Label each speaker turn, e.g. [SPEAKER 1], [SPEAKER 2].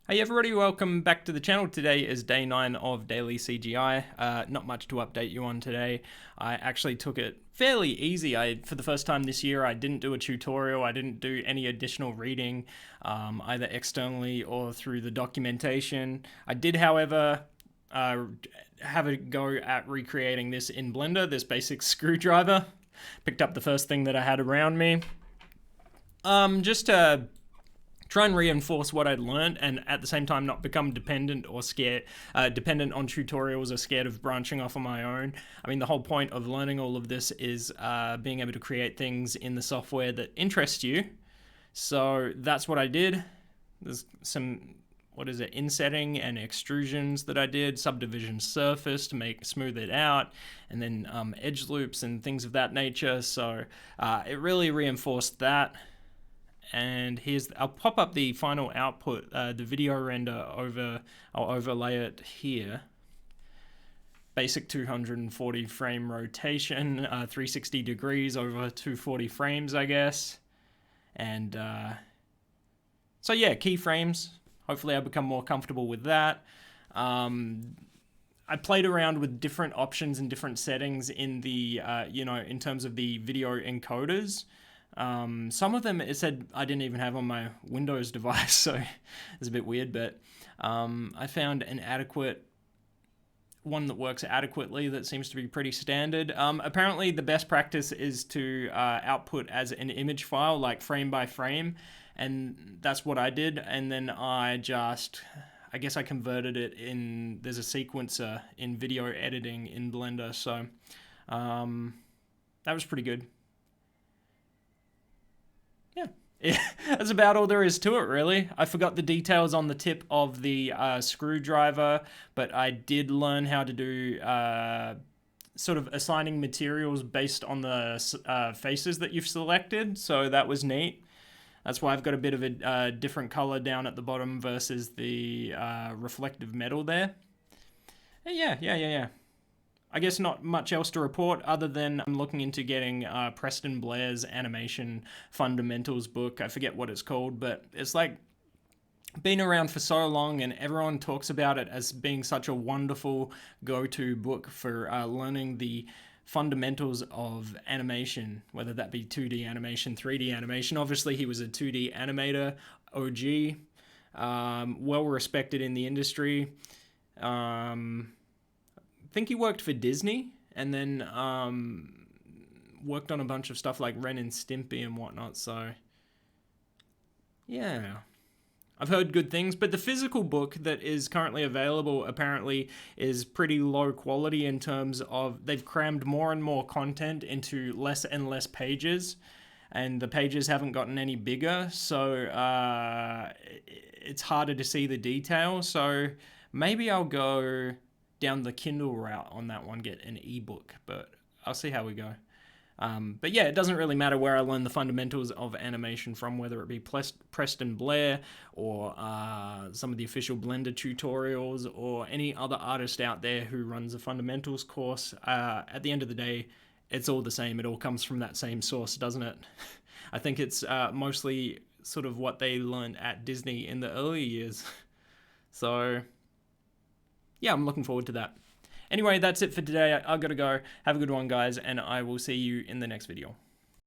[SPEAKER 1] Hey everybody, welcome back to the channel. Today is day 9 of daily CGI. Not much to update you on today. I actually took it fairly easy. For the first time this year, I didn't do a tutorial. I didn't do any additional reading, either externally or through the documentation. I did, however, have a go at recreating this in Blender, this basic screwdriver. Picked up the first thing that I had around me. Just to try and reinforce what I'd learned, and at the same time not become dependent or scared, dependent on tutorials or scared of branching off on my own. I mean, the whole point of learning all of this is being able to create things in the software that interest you. So that's what I did. There's some, insetting and extrusions that I did, subdivision surface to smooth it out, and then edge loops and things of that nature. So it really reinforced that. And I'll pop up the final output, the video render I'll overlay it here. Basic 240 frame rotation, 360 degrees over 240 frames, I guess. And so yeah, keyframes. Hopefully I become more comfortable with that. I played around with different options and different settings in the, in terms of the video encoders. Some of them it said I didn't even have on my Windows device, so it's a bit weird, but I found an adequate one that works adequately that seems to be pretty standard. Apparently the best practice is to output as an image file, like frame by frame, and that's what I did, and then I guess I converted it in, there's a sequencer in video editing in Blender, so that was pretty good. Yeah, that's about all there is to it, really. I forgot the details on the tip of the screwdriver, but I did learn how to do sort of assigning materials based on the faces that you've selected, so that was neat. That's why I've got a bit of a different color down at the bottom versus the reflective metal there. Yeah. I guess not much else to report other than I'm looking into getting Preston Blair's animation fundamentals book. I forget what it's called, but it's like been around for so long and everyone talks about it as being such a wonderful go-to book for learning the fundamentals of animation, whether that be 2D animation, 3D animation. Obviously, he was a 2D animator, OG, well respected in the industry. I think he worked for Disney and then worked on a bunch of stuff like Ren and Stimpy and whatnot, so yeah. I've heard good things, but the physical book that is currently available apparently is pretty low quality in terms of they've crammed more and more content into less and less pages, and the pages haven't gotten any bigger, so it's harder to see the detail. So maybe I'll go down the Kindle route on that one, get an ebook, but I'll see how we go. But yeah, it doesn't really matter where I learn the fundamentals of animation from, whether it be Preston Blair or some of the official Blender tutorials or any other artist out there who runs a fundamentals course. At the end of the day, it's all the same. It all comes from that same source, doesn't it? I think it's mostly sort of what they learned at Disney in the early years. So yeah, I'm looking forward to that. Anyway, that's it for today. I've got to go. Have a good one, guys, and I will see you in the next video.